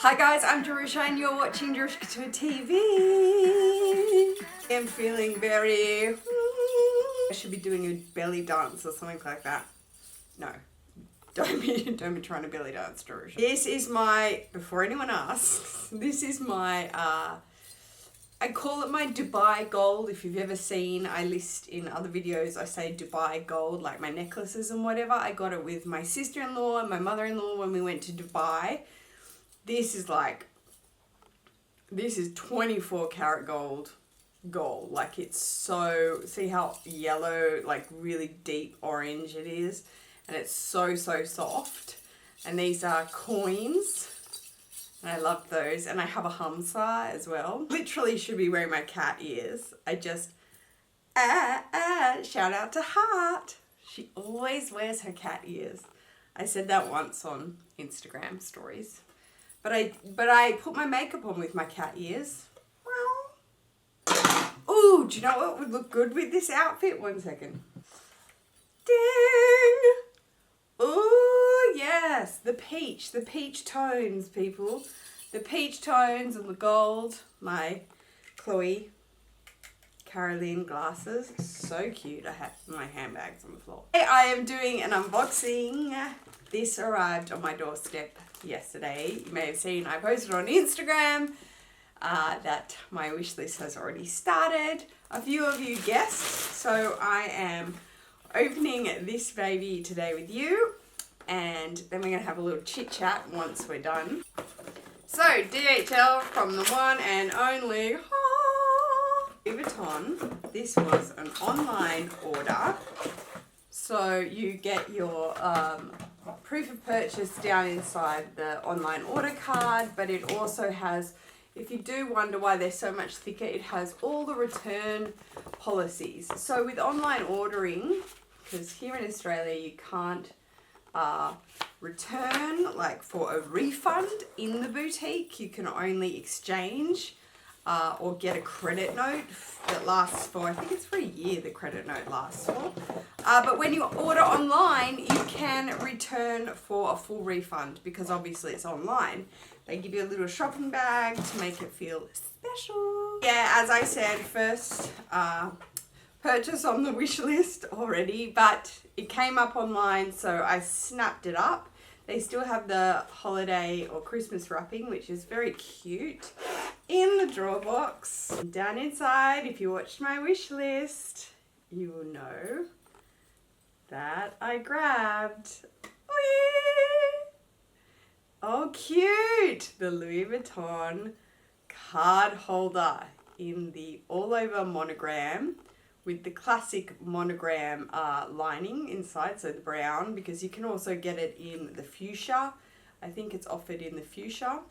Hi guys, I'm Jerusha and you're watching Jerusha Couture TV. I'm feeling very... I should be doing a belly dance or something like that. No, don't be trying to belly dance, Jerusha. This is my, before anyone asks, this is my, I call it my Dubai gold. If you've ever seen, I list in other videos, I say Dubai gold, like my necklaces and whatever. I got it with my sister-in-law and my mother-in-law when we went to Dubai. This is like, this is 24 karat gold. Like it's so, see how yellow, like really deep orange it is? And it's so soft. And these are coins. And I love those. And I have a hamsa as well. Literally should be wearing my cat ears. I just, shout out to Heart. She always wears her cat ears. I said that once on Instagram stories. But I put my makeup on with my cat ears. Ooh, do you know what would look good with this outfit? One second. Ding! Ooh, yes, the peach tones, people. The peach tones and the gold. My Chloe Caroline glasses. So cute. I have my handbags on the floor. Hey, I am doing an unboxing. This arrived on my doorstep yesterday. You may have seen I posted on Instagram that my wish list has already started. A few of you guessed, so I am opening this baby today with you, and then we're going to have a little chit chat once we're done. So DHL from the one and only VUITTON. This was an online order, so you get your proof of purchase down inside the online order card, but it also has, if you do wonder why they're so much thicker, it has all the return policies. So with online ordering, because here in Australia you can't return, like for a refund in the boutique, you can only exchange or get a credit note that lasts for, I think it's for a year the credit note lasts for. But when you order online, you can return for a full refund because obviously it's online. They give you a little shopping bag to make it feel special. Yeah, as I said, first purchase on the wish list already, but it came up online, so I snapped it up. They still have the holiday or Christmas wrapping, which is very cute, in the drawer box. Down inside, if you watched my wish list, you will know that I grabbed, oh cute, the Louis Vuitton card holder in the all over monogram with the classic monogram lining inside, so the brown, because you can also get it in the fuchsia. I think it's offered in the fuchsia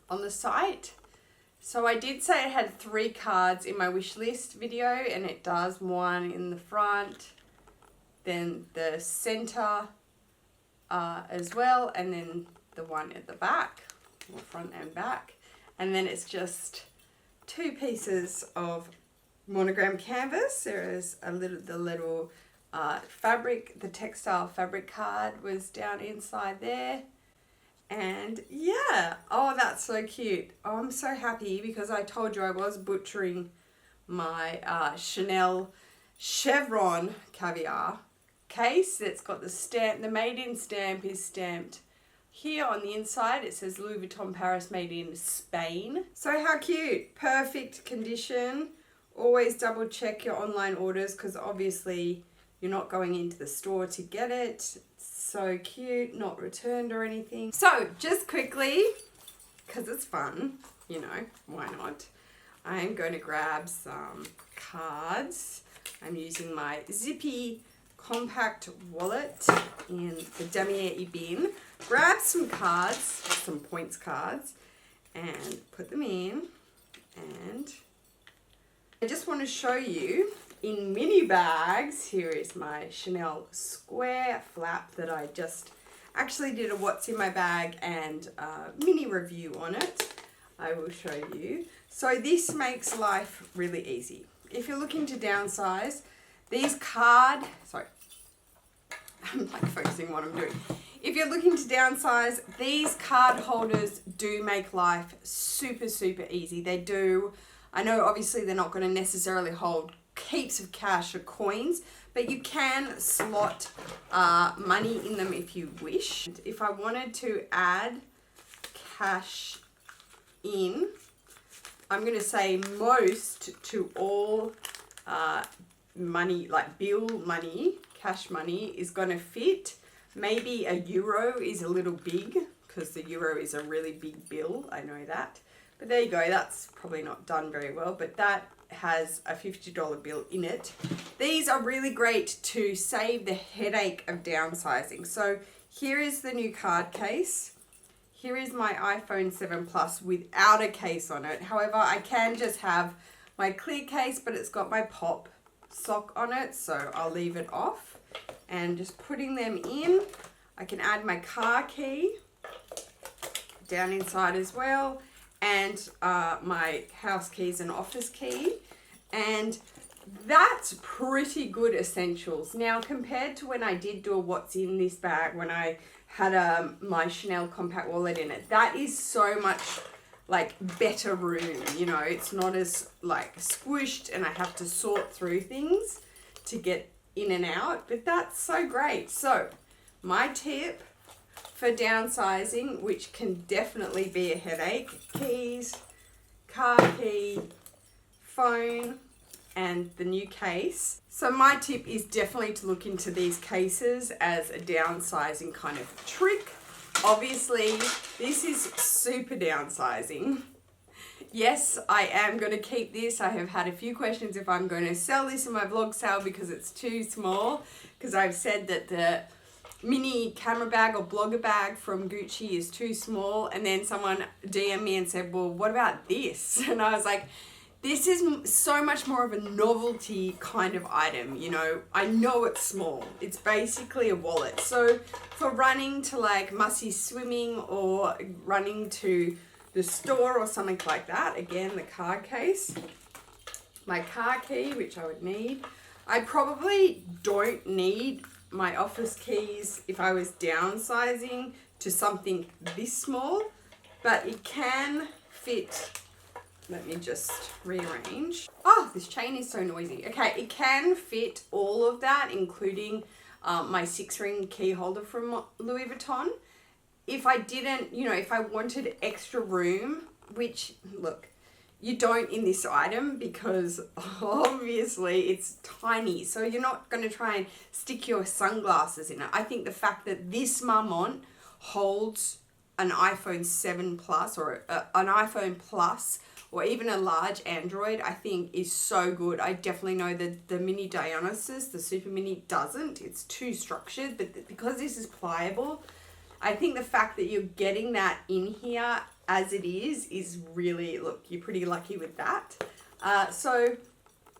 on the site. So I did say it had 3 cards in my wish list video, and it does. One in the front, then the center as well, and then the one at the back, or front and back. And then it's just 2 pieces of monogram canvas. There is the little fabric, the textile fabric card was down inside there. And yeah, oh, that's so cute. Oh, I'm so happy because I told you I was butchering my Chanel chevron caviar case that's got the stamp. The made in stamp is stamped here on the inside. It says Louis Vuitton Paris, made in Spain. So how cute. Perfect condition. Always double check your online orders because obviously you're not going into the store to get it. So cute, not returned or anything. So just quickly, because it's fun, you know, why not? I'm going to grab some cards. I'm using my zippy compact wallet in the Damier bin. Grab some cards, some points cards, and put them in. And I just want to show you in mini bags. Here is my Chanel square flap that I just actually did a what's in my bag and mini review on it. I will show you. So this makes life really easy. If you're looking to downsize, these I'm like focusing on what I'm doing. if you're looking to downsize, these card holders do make life super, super easy. They do. I know obviously they're not going to necessarily hold heaps of cash or coins, but you can slot money in them if you wish. If I wanted to add cash in, I'm going to say most to all money, like bill money, cash money is going to fit. Maybe a euro is a little big because the euro is a really big bill. I know that. But there you go. That's probably not done very well, but that has a $50 bill in it. These are really great to save the headache of downsizing. So here is the new card case. Here is my iPhone 7 Plus without a case on it. However, I can just have my clear case, but it's got my pop sock on it, so I'll leave it off. And just putting them in, I can add my car key down inside as well, and my house keys and office key. And that's pretty good essentials. Now, compared to when I did do a what's in this bag, when I had my Chanel compact wallet in it, that is so much like better room, you know, it's not as like squished and I have to sort through things to get in and out, but that's so great. So my tip for downsizing, which can definitely be a headache: keys, car key, phone, and the new case. So my tip is definitely to look into these cases as a downsizing kind of trick. Obviously, this is super downsizing. Yes, I am going to keep this. I have had a few questions if I'm going to sell this in my vlog sale because it's too small, because I've said that the mini camera bag or blogger bag from Gucci is too small, and then someone DM'd me and said, well, what about this? And I was like, this is so much more of a novelty kind of item, you know. I know it's small. It's basically a wallet. So for running to like Mussy swimming or running to the store or something like that, again, the card case, my car key, which I would need. I probably don't need my office keys if I was downsizing to something this small, but it can fit. Let me just rearrange. Oh, this chain is so noisy. Okay, it can fit all of that, including my 6-ring key holder from Louis Vuitton. If I didn't, you know, if I wanted extra room, which, look, you don't in this item because obviously it's tiny. So you're not going to try and stick your sunglasses in it. I think the fact that this Marmont holds an iPhone 7 Plus or an iPhone Plus or even a large Android, I think is so good. I definitely know that the mini Dionysus, the Super Mini, doesn't. It's too structured, but because this is pliable, I think the fact that you're getting that in here as it is really, look, you're pretty lucky with that. So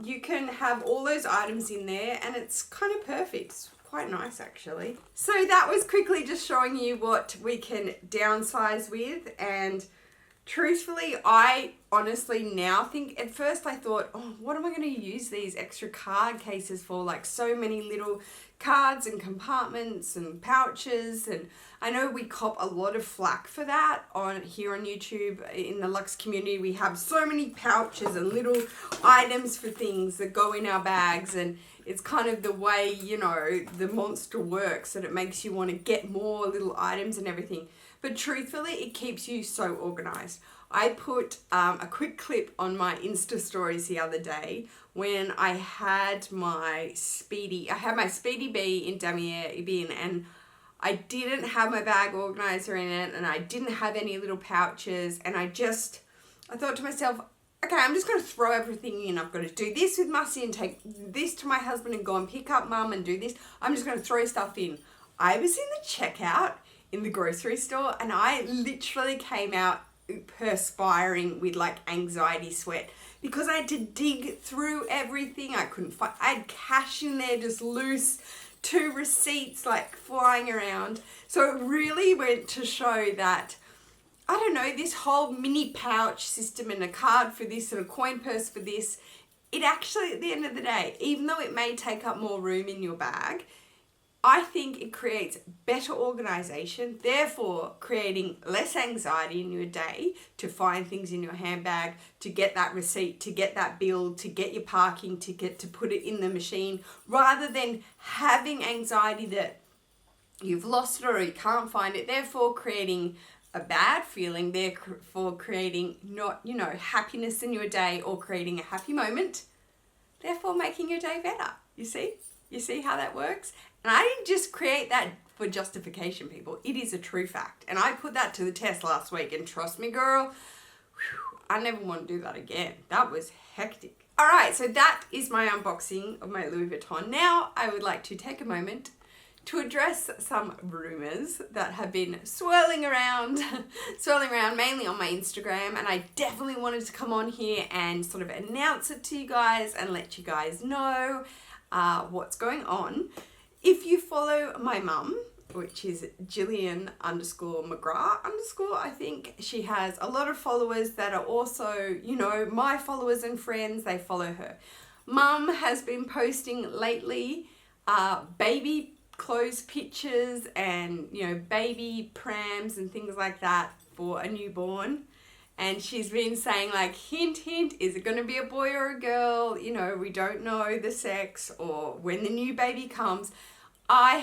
you can have all those items in there and it's kind of perfect. It's quite nice actually. So that was quickly just showing you what we can downsize with, and truthfully, I honestly now think, at first I thought, oh, what am I going to use these extra card cases for? Like so many little cards and compartments and pouches, and I know we cop a lot of flack for that here on YouTube. In the Luxe community, we have so many pouches and little items for things that go in our bags, and it's kind of the way, you know, the monster works, that it makes you want to get more little items and everything. But truthfully, it keeps you so organized. I put a quick clip on my Insta stories the other day when I had my Speedy Bee in Damier bin, and I didn't have my bag organizer in it, and I didn't have any little pouches, and I thought to myself, okay, I'm just going to throw everything in. I've got to do this with Mussy and take this to my husband and go and pick up Mum and do this. I'm just going to throw stuff in. I was in the checkout in the grocery store and I literally came out perspiring with like anxiety sweat because I had to dig through everything. I couldn't find, I had cash in there just loose, 2 receipts like flying around. So it really went to show that, I don't know, this whole mini pouch system and a card for this and a coin purse for this, it actually, at the end of the day, even though it may take up more room in your bag, I think it creates better organization, therefore creating less anxiety in your day to find things in your handbag, to get that receipt, to get that bill, to get your parking ticket, to put it in the machine, rather than having anxiety that you've lost it or you can't find it, therefore creating a bad feeling, therefore creating not, happiness in your day or creating a happy moment, therefore making your day better. You see? You see how that works? And I didn't just create that for justification, people. It is a true fact. And I put that to the test last week, and trust me, girl, I never want to do that again. That was hectic. All right, so that is my unboxing of my Louis Vuitton. Now I would like to take a moment to address some rumors that have been swirling around mainly on my Instagram, and I definitely wanted to come on here and sort of announce it to you guys and let you guys know what's going on. If you follow my mum, which is Jillian_McGrath_, I think she has a lot of followers that are also, my followers and friends, they follow her. Mum has been posting lately baby clothes pictures and, baby prams and things like that for a newborn. And she's been saying, like, hint, hint, is it going to be a boy or a girl? We don't know the sex, or when the new baby comes. I'm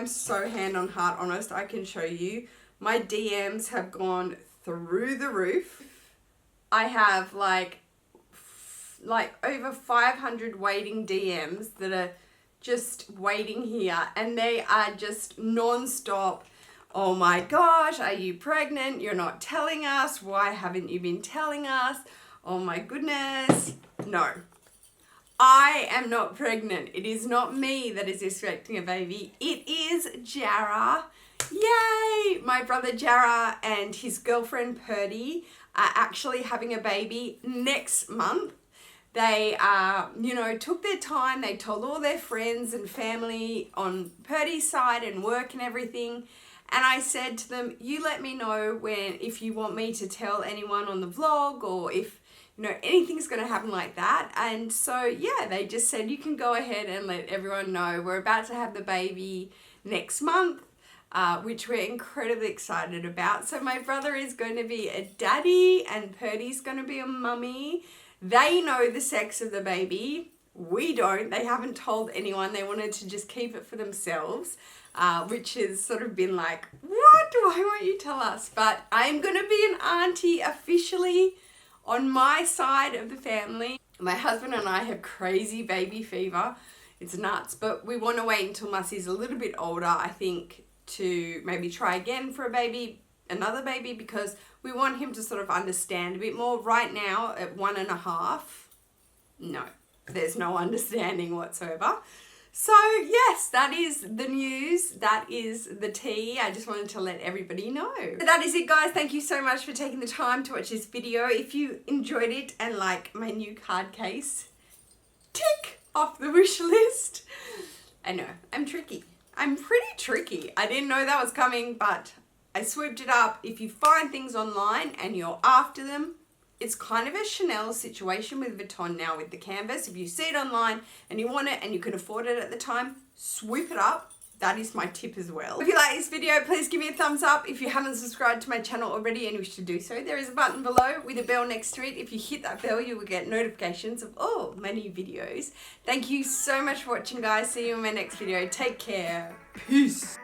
so hand on heart honest, I can show you. My DMs have gone through the roof. I have like over 500 waiting DMs that are just waiting here, and they are just non-stop. Oh my gosh, are you pregnant? You're not telling us. Why haven't you been telling us? Oh my goodness. No, I am not pregnant. It is not me that is expecting a baby. It is Jara. Yay! My brother Jara and his girlfriend Purdy are actually having a baby next month. They, took their time. They told all their friends and family on Purdy's side and work and everything. And I said to them, you let me know if you want me to tell anyone on the vlog, or if, anything's going to happen like that. And so, yeah, they just said, you can go ahead and let everyone know. We're about to have the baby next month, which we're incredibly excited about. So my brother is going to be a daddy and Purdy's going to be a mummy. They know the sex of the baby. We don't. They haven't told anyone. They wanted to just keep it for themselves, which has sort of been like, what? Why won't you tell us? But I'm going to be an auntie officially on my side of the family. My husband and I have crazy baby fever. It's nuts, but we want to wait until Mussie's a little bit older, I think, to maybe try again for another baby, because we want him to sort of understand a bit more. Right now, at 1.5, no, there's no understanding whatsoever. So yes, that is the news. That is the tea. I just wanted to let everybody know. So that is it, guys. Thank you so much for taking the time to watch this video. If you enjoyed it and like my new card case, tick off the wish list. I know, I'm tricky. I'm pretty tricky. I didn't know that was coming, but I swooped it up. If you find things online and you're after them, it's kind of a Chanel situation with Vuitton now with the canvas. If you see it online and you want it and you can afford it at the time, swoop it up. That is my tip as well. If you like this video, please give me a thumbs up. If you haven't subscribed to my channel already and wish to do so, there is a button below with a bell next to it. If you hit that bell, you will get notifications of all my new videos. Thank you so much for watching, guys. See you in my next video. Take care. Peace.